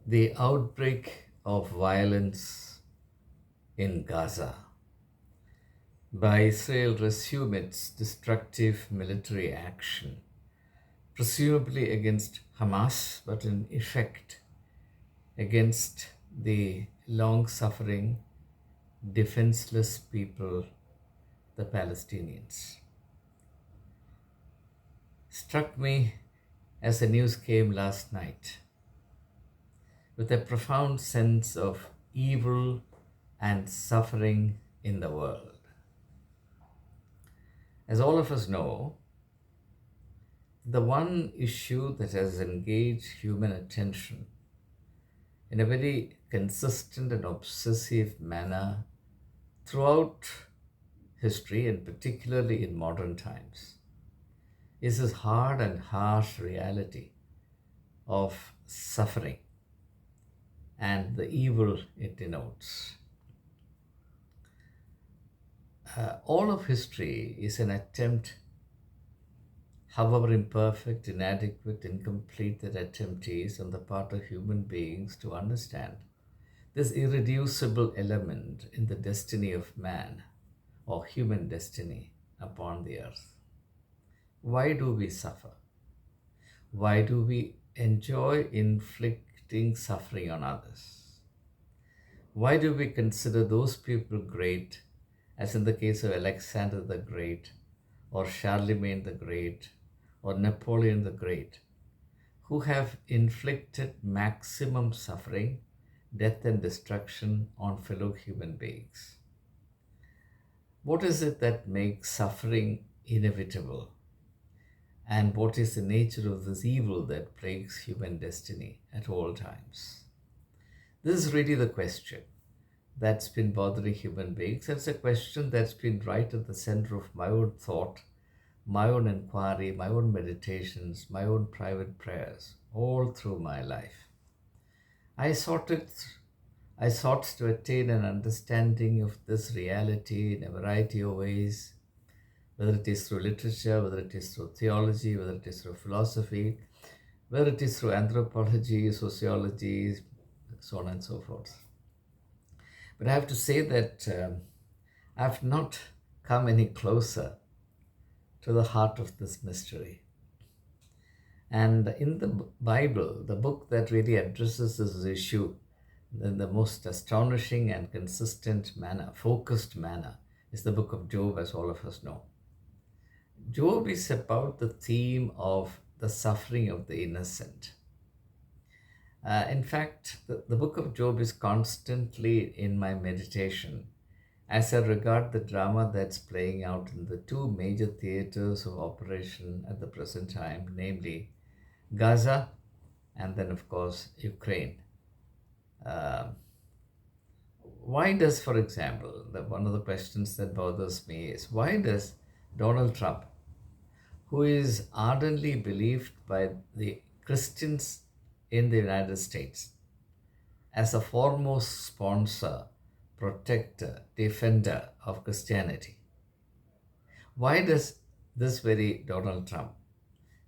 The outbreak of violence in Gaza by Israel resumed its destructive military action, presumably against Hamas, but in effect against the long suffering, defenseless people, the Palestinians. Struck me as the news came last night with a profound sense of evil and suffering in the world. As all of us know, the one issue that has engaged human attention in a very consistent and obsessive manner throughout history, and particularly in modern times, is this hard and harsh reality of suffering and the evil it denotes. All of history is an attempt, however imperfect, inadequate, incomplete that attempt is on the part of human beings to understand this irreducible element in the destiny of man or human destiny upon the earth. Why do we suffer? Why do we enjoy inflicting suffering on others? Why do we consider those people great, as in the case of Alexander the Great, or Charlemagne the Great, or Napoleon the Great, who have inflicted maximum suffering, death, and destruction on fellow human beings? What is it that makes suffering inevitable? And what is the nature of this evil that plagues human destiny at all times? This is really the question that's been bothering human beings. It's a question that's been right at the center of my own thought, my own inquiry, my own meditations, my own private prayers, all through my life. I sought it. I sought to attain an understanding of this reality in a variety of ways, whether it is through literature, whether it is through theology, whether it is through philosophy, whether it is through anthropology, sociology, so on and so forth. But I have to say that I've not come any closer to the heart of this mystery. And in the Bible, the book that really addresses this issue in the most astonishing and consistent manner, focused manner, is the book of Job, as all of us know. Job is about the theme of the suffering of the innocent. In fact, the book of Job is constantly in my meditation as I regard the drama that's playing out in the two major theaters of operation at the present time, namely Gaza and then, of course, Ukraine. Uh, why does, for example, one of the questions that bothers me is why does Donald Trump, who is ardently believed by the Christians in the United States as a foremost sponsor, protector, defender of Christianity, why does this very Donald Trump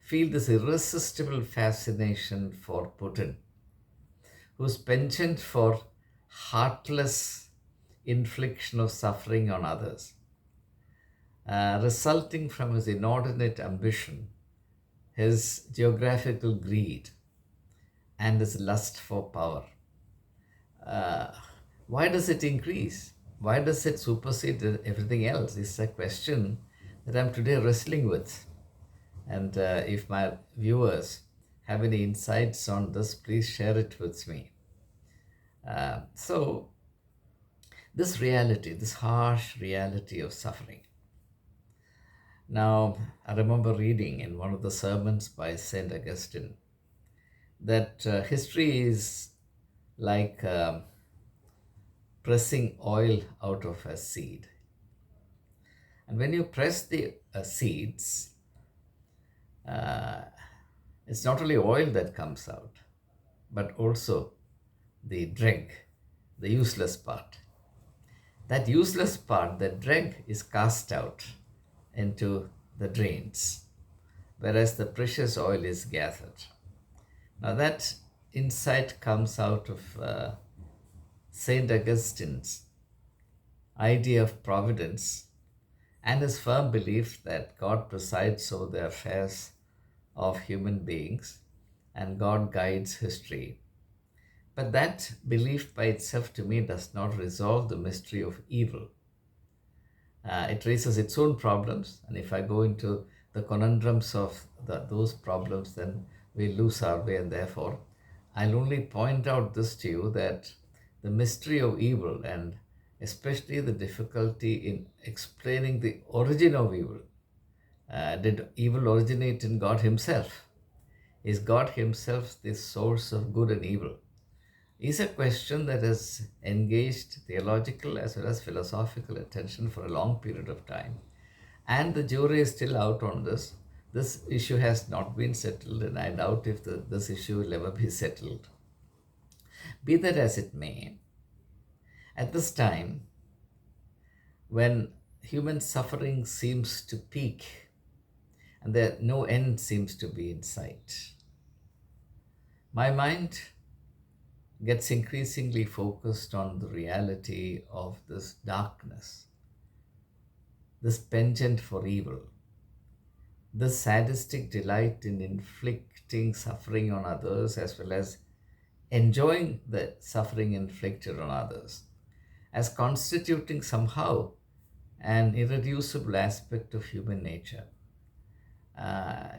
feel this irresistible fascination for Putin, whose penchant for heartless infliction of suffering on others, resulting from his inordinate ambition, his geographical greed, and his lust for power? Uh, why does it increase? Why does it supersede everything else? It's a question that I'm today wrestling with. And if my viewers have any insights on this, please share it with me. So, this reality, this harsh reality of suffering. Now, I remember reading in one of the sermons by St. Augustine that history is like pressing oil out of a seed. And when you press the seeds, uh, it's not only oil that comes out, but also the dreg, the useless part. That useless part, the dreg, is cast out into the drains, whereas the precious oil is gathered. Now, that insight comes out of Saint Augustine's idea of providence and his firm belief that God presides over the affairs of human beings and God guides history. But that belief by itself to me does not resolve the mystery of evil. It raises its own problems, and if I go into the conundrums of those problems, then we lose our way, and therefore I'll only point out this to you, that the mystery of evil, and especially the difficulty in explaining the origin of evil. Did evil originate in God Himself? Is God Himself the source of good and evil? Is a question that has engaged theological as well as philosophical attention for a long period of time. And the jury is still out on this. This issue has not been settled, and I doubt if this issue will ever be settled. Be that as it may, at this time, when human suffering seems to peak and that no end seems to be in sight, my mind gets increasingly focused on the reality of this darkness, this penchant for evil, this sadistic delight in inflicting suffering on others as well as enjoying the suffering inflicted on others, as constituting somehow an irreducible aspect of human nature,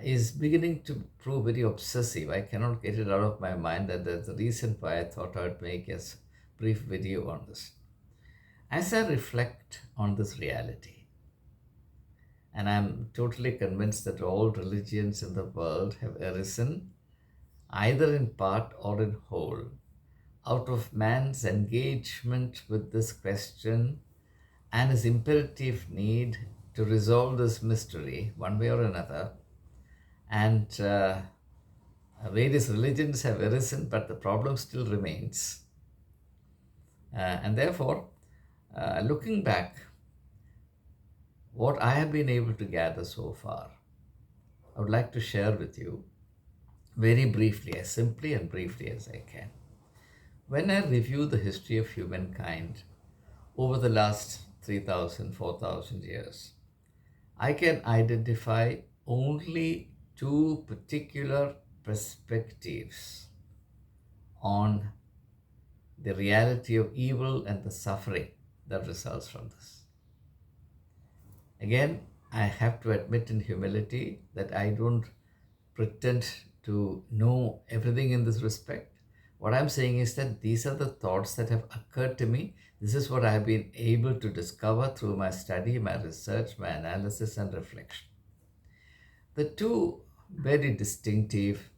is beginning to prove very obsessive. I cannot get it out of my mind, and that's the reason why I thought I would make a brief video on this. As I reflect on this reality, and I'm totally convinced that all religions in the world have arisen, either in part or in whole, out of man's engagement with this question and his imperative need to resolve this mystery one way or another. And various religions have arisen, but the problem still remains. And therefore, looking back, what I have been able to gather so far, I would like to share with you very briefly, as simply and briefly as I can. When I review the history of humankind over the last 3,000, 4,000 years, I can identify only two particular perspectives on the reality of evil and the suffering that results from this. Again, I have to admit in humility that I don't pretend to know everything in this respect. What I'm saying is that these are the thoughts that have occurred to me. This is what I've been able to discover through my study, my research, my analysis, and reflection. The two very distinctive,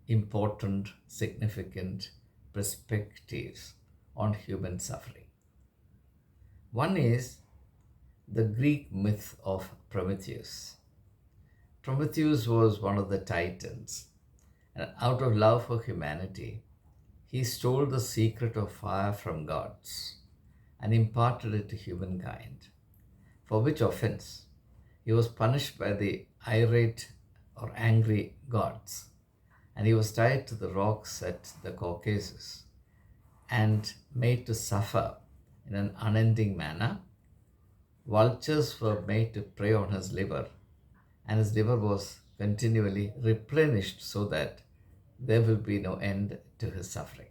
important, significant perspectives on human suffering. One is the Greek myth of Prometheus. Prometheus was one of the titans, and out of love for humanity, he stole the secret of fire from gods and imparted it to humankind, for which offense he was punished by the irate or angry gods, and he was tied to the rocks at the Caucasus and made to suffer in an unending manner. Vultures were made to prey on his liver, and his liver was continually replenished so that there will be no end to his suffering.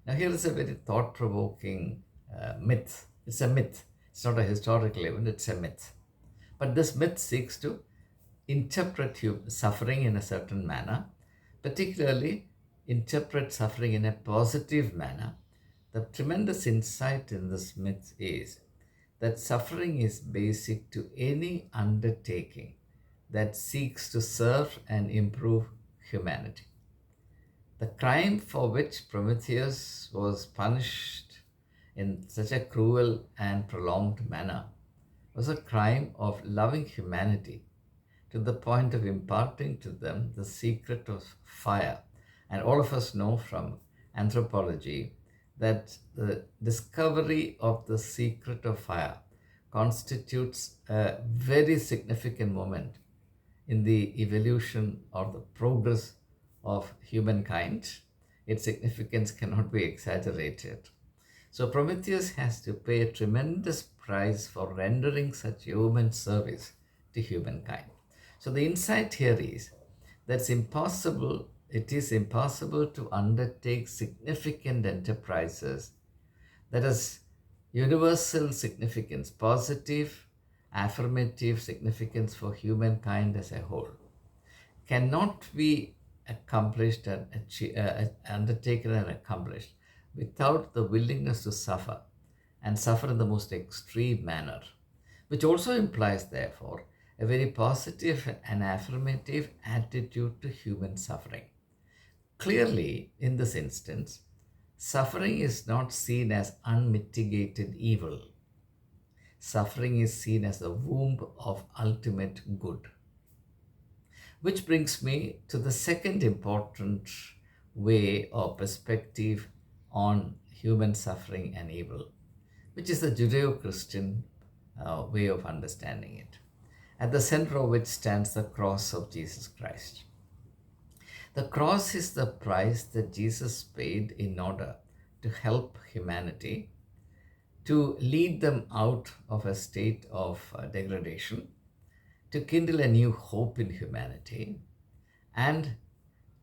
Now, here is a very thought provoking myth. It's a myth, it's not a historical event, it's a myth. But this myth seeks to interpret suffering in a certain manner, particularly interpret suffering in a positive manner. The tremendous insight in this myth is that suffering is basic to any undertaking that seeks to serve and improve humanity. The crime for which Prometheus was punished in such a cruel and prolonged manner was a crime of loving humanity to the point of imparting to them the secret of fire. And all of us know from anthropology that the discovery of the secret of fire constitutes a very significant moment in the evolution or the progress of humankind. its significance cannot be exaggerated. So Prometheus has to pay a tremendous price for rendering such human service to humankind. So the insight here is that's impossible. It is impossible to undertake significant enterprises that has universal significance, positive, affirmative significance for humankind as a whole, cannot be accomplished and undertaken and accomplished without the willingness to suffer, and suffer in the most extreme manner, which also implies, therefore, a very positive and affirmative attitude to human suffering. Clearly, in this instance, suffering is not seen as unmitigated evil. Suffering is seen as the womb of ultimate good. Which brings me to the second important way or perspective on human suffering and evil, which is the Judeo Christian way of understanding it, at the center of which stands the cross of Jesus Christ. The cross is the price that Jesus paid in order to help humanity, to lead them out of a state of degradation, to kindle a new hope in humanity, and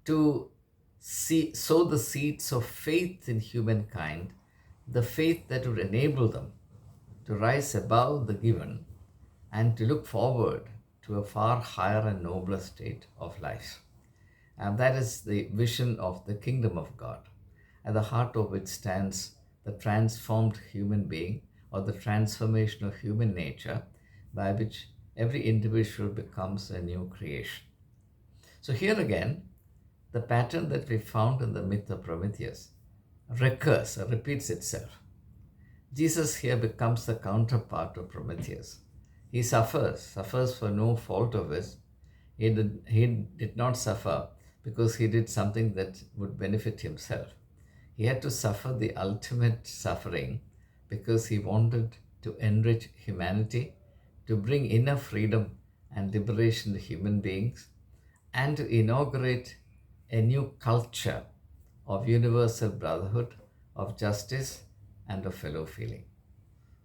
to sow the seeds of faith in humankind, the faith that would enable them to rise above the given and to look forward to a far higher and nobler state of life. And that is the vision of the kingdom of God, at the heart of which stands the transformed human being, or the transformation of human nature, by which every individual becomes a new creation. So here again, the pattern that we found in the myth of Prometheus recurs, repeats itself. Jesus here becomes the counterpart of Prometheus. He suffers for no fault of his. He did not suffer because he did something that would benefit himself. He had to suffer the ultimate suffering because he wanted to enrich humanity, to bring inner freedom and liberation to human beings, and to inaugurate a new culture of universal brotherhood, of justice, and of fellow feeling.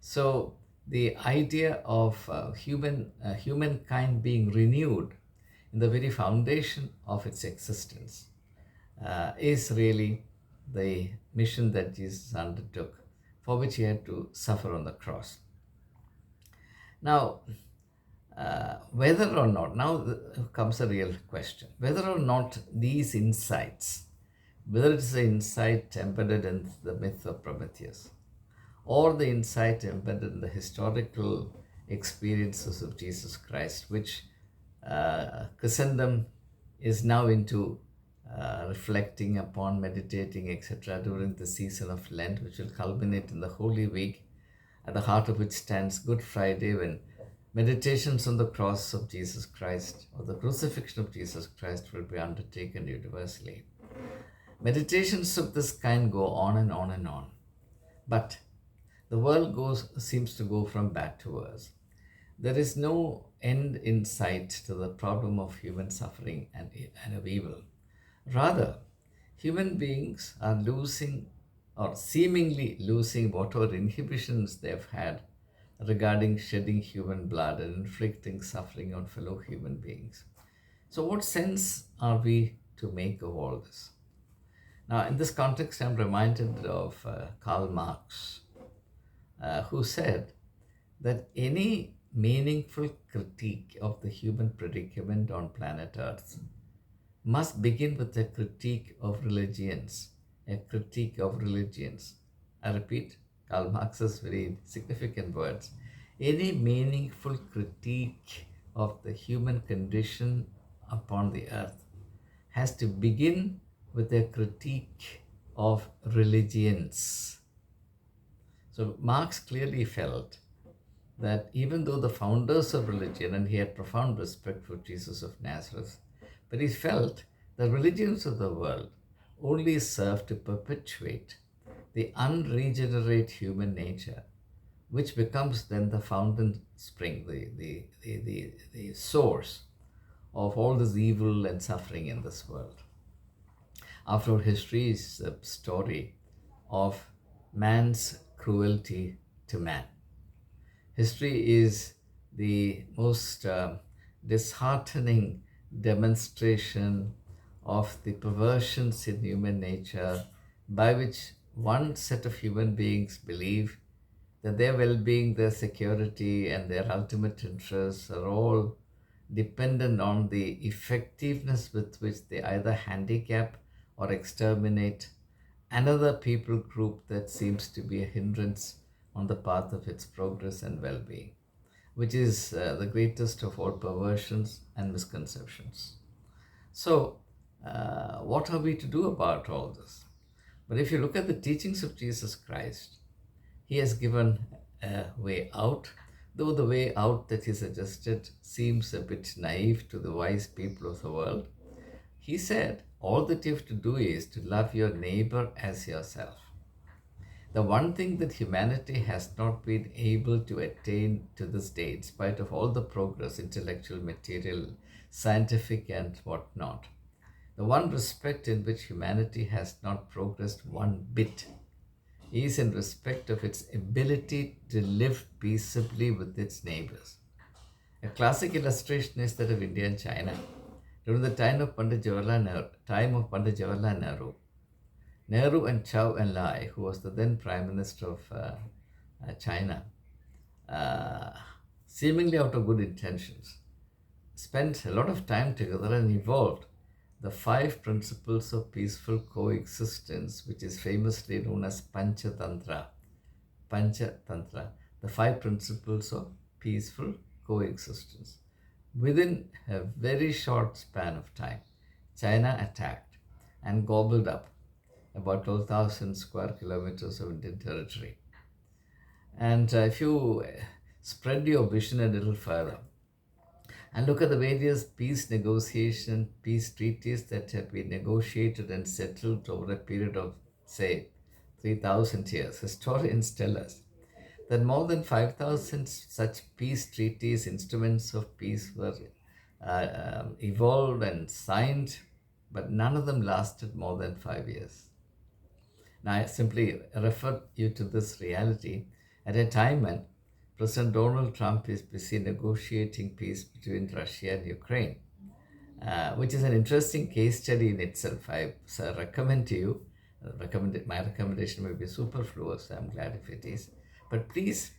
So the idea of humankind being renewed in the very foundation of its existence is really the mission that Jesus undertook, for which he had to suffer on the cross. Now, whether or not, now comes a real question, whether or not these insights, whether it's the insight embedded in the myth of Prometheus, or the insight embedded in the historical experiences of Jesus Christ, which Christendom is now into reflecting upon, meditating, etc., during the season of Lent, which will culminate in the Holy Week, at the heart of which stands Good Friday, when meditations on the cross of Jesus Christ, or the crucifixion of Jesus Christ, will be undertaken universally. Meditations of this kind go on and on and on. But the world seems to go from bad to worse. There is no end in sight to the problem of human suffering and of evil. Rather, human beings are losing, or seemingly losing, whatever inhibitions they've had regarding shedding human blood and inflicting suffering on fellow human beings. So what sense are we to make of all this? Now, in this context, I'm reminded of Karl Marx, who said that any meaningful critique of the human predicament on planet Earth must begin with a critique of religions, a critique of religions. I repeat Karl Marx's very significant words. Any meaningful critique of the human condition upon the earth has to begin with a critique of religions. So Marx clearly felt that even though the founders of religion, and he had profound respect for Jesus of Nazareth, but he felt the religions of the world only serve to perpetuate the unregenerate human nature, which becomes then the fountain spring, the source of all this evil and suffering in this world. After all, history is a story of man's cruelty to man. History is the most disheartening demonstration of the perversions in human nature by which one set of human beings believe that their well being, their security, and their ultimate interests are all dependent on the effectiveness with which they either handicap or exterminate another people group that seems to be a hindrance on the path of its progress and well being, which is the greatest of all perversions and misconceptions. So, what are we to do about all this? But if you look at the teachings of Jesus Christ, he has given a way out, though the way out that he suggested seems a bit naive to the wise people of the world. He said, all that you have to do is to love your neighbor as yourself. The one thing that humanity has not been able to attain to this day, in spite of all the progress, intellectual, material, scientific, and whatnot, the one respect in which humanity has not progressed one bit is in respect of its ability to live peaceably with its neighbors. A classic illustration is that of India and China. During the time of Pandit Jawaharlal Nehru, Nehru and Chow Enlai, who was the then Prime Minister of China, uh, seemingly out of good intentions, spent a lot of time together and evolved the five principles of peaceful coexistence, which is famously known as Panchatantra. Panchatantra, the five principles of peaceful coexistence. Within a very short span of time, China attacked and gobbled up about 12,000 square kilometers of Indian territory. And if you spread your vision a little further and look at the various peace negotiation, peace treaties that have been negotiated and settled over a period of, say, 3,000 years, historians tell us that more than 5,000 such peace treaties, instruments of peace were evolved and signed, but none of them lasted more than 5 years. Now, I simply refer you to this reality at a time when President Donald Trump is busy negotiating peace between Russia and Ukraine, which is an interesting case study in itself. I recommend to you, my recommendation may be superfluous, I'm glad if it is, but please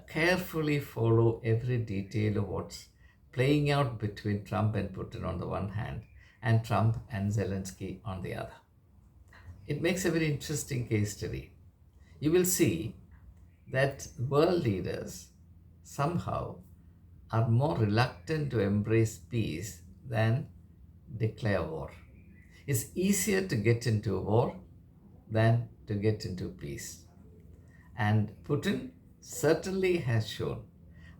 carefully follow every detail of what's playing out between Trump and Putin on the one hand, and Trump and Zelensky on the other. It makes a very interesting case study. You will see that world leaders somehow are more reluctant to embrace peace than declare war. It's easier to get into war than to get into peace. And Putin certainly has shown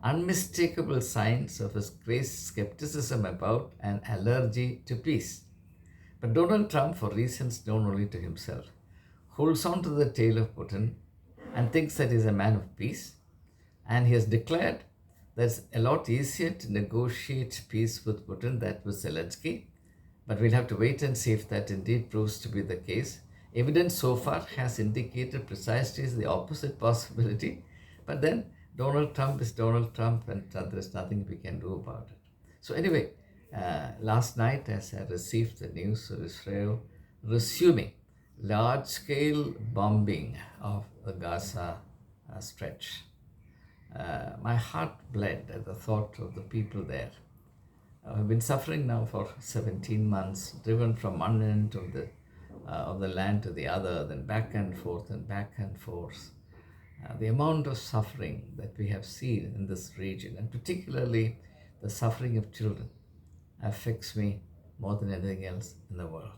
unmistakable signs of his great skepticism about an allergy to peace. But Donald Trump, for reasons known only to himself, holds on to the tail of Putin and thinks that he's a man of peace. And he has declared that it's a lot easier to negotiate peace with Putin than with Zelensky. But we'll have to wait and see if that indeed proves to be the case. Evidence so far has indicated precisely the opposite possibility. But then Donald Trump is Donald Trump, and there's nothing we can do about it. So anyway, last night, as I received the news of Israel resuming large-scale bombing of the Gaza stretch, my heart bled at the thought of the people there. I've been suffering now for 17 months, driven from one end of the land to the other, then back and forth and back and forth. The amount of suffering that we have seen in this region, and particularly the suffering of children, affects me more than anything else in the world.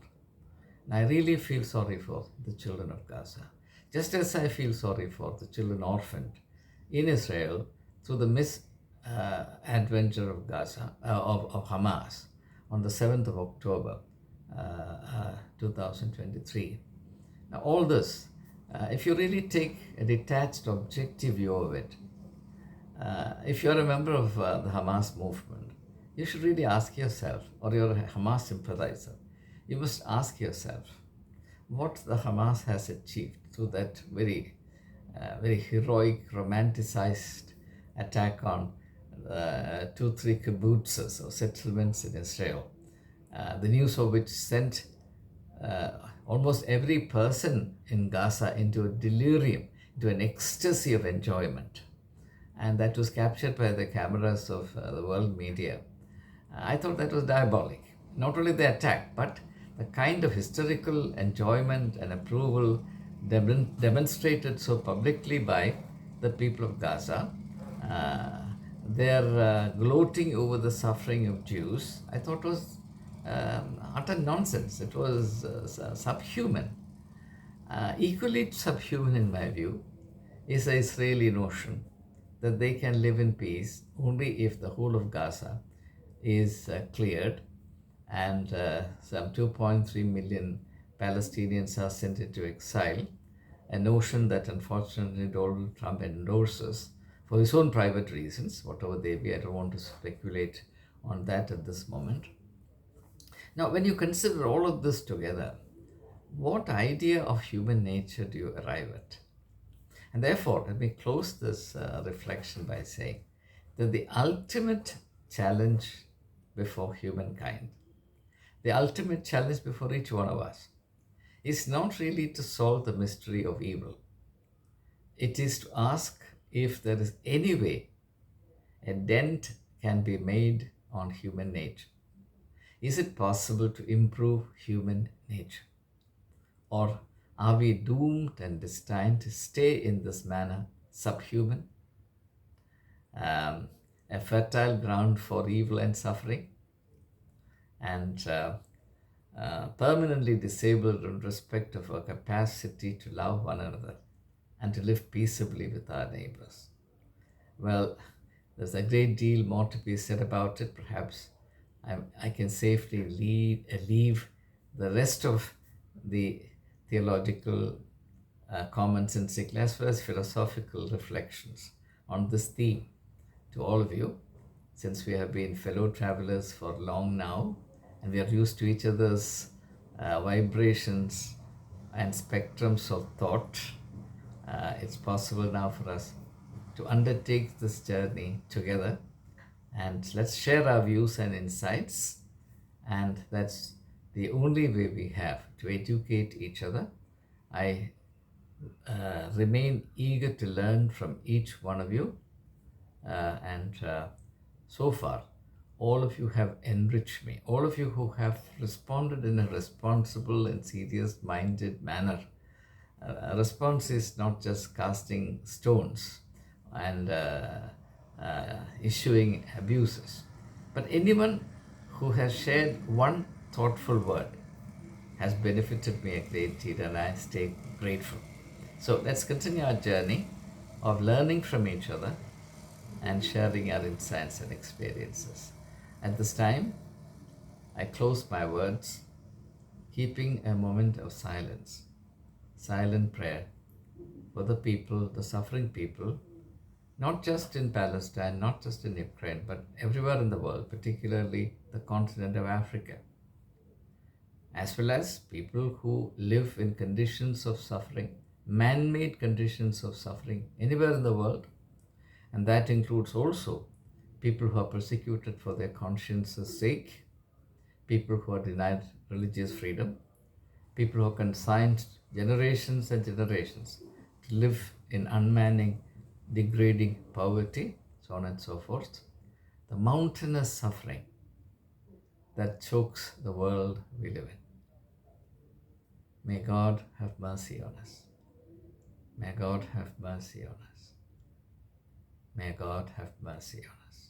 And I really feel sorry for the children of Gaza, just as I feel sorry for the children orphaned in Israel through the misadventure of of Hamas on the 7th of October 2023. Now, all this, if you really take a detached, objective view of it, if you're a member of the Hamas movement, you should really ask yourself, or you're a Hamas sympathizer, You must ask yourself what the Hamas has achieved through that very heroic, romanticized attack on two, three kibbutzes or settlements in Israel. The news of which sent uh, almost every person in Gaza into a delirium, into an ecstasy of enjoyment. And that was captured by the cameras of the world media. I thought that was diabolic. Not only the attack, but the kind of historical enjoyment and approval demonstrated so publicly by the people of Gaza. Uh, their gloating over the suffering of Jews, I thought was utter nonsense. It was subhuman. Equally subhuman, in my view, is the Israeli notion that they can live in peace only if the whole of Gaza is cleared and some 2.3 million Palestinians are sent into exile, a notion that unfortunately Donald Trump endorses for his own private reasons, whatever they be. I don't want to speculate on that at this moment. Now, when you consider all of this together, what idea of human nature do you arrive at? And therefore, let me close this reflection by saying that the ultimate challenge before humankind, the ultimate challenge before each one of us, is not really to solve the mystery of evil. It is to ask if there is any way a dent can be made on human nature. Is it possible to improve human nature? Or are we doomed and destined to stay in this manner subhuman, a fertile ground for evil and suffering, and permanently disabled in respect of our capacity to love one another and to live peaceably with our neighbors? Well, there's a great deal more to be said about it. Perhaps I can safely leave the rest of the theological, commonsensical, as well as philosophical reflections on this theme to all of you, since we have been fellow travelers for long now and we are used to each other's vibrations and spectrums of thought. It's possible now for us to undertake this journey together, and let's share our views and insights. And that's the only way we have to educate each other. I remain eager to learn from each one of you, and so far, all of you have enriched me. All of you who have responded in a responsible and serious minded manner. A response is not just casting stones and issuing abuses, but anyone who has shared one thoughtful word has benefited me a great deal, and I stay grateful. So let's continue our journey of learning from each other and sharing our insights and experiences. At this time, I close my words, keeping a moment of silence, silent prayer for the people, the suffering people, not just in Palestine, not just in Ukraine, but everywhere in the world, particularly the continent of Africa, as well as people who live in conditions of suffering, man-made conditions of suffering anywhere in the world. And that includes also people who are persecuted for their conscience's sake, people who are denied religious freedom, people who are consigned generations and generations to live in unmanning, degrading poverty, so on and so forth. The mountainous suffering that chokes the world we live in. May God have mercy on us. May God have mercy on us. May God have mercy on us.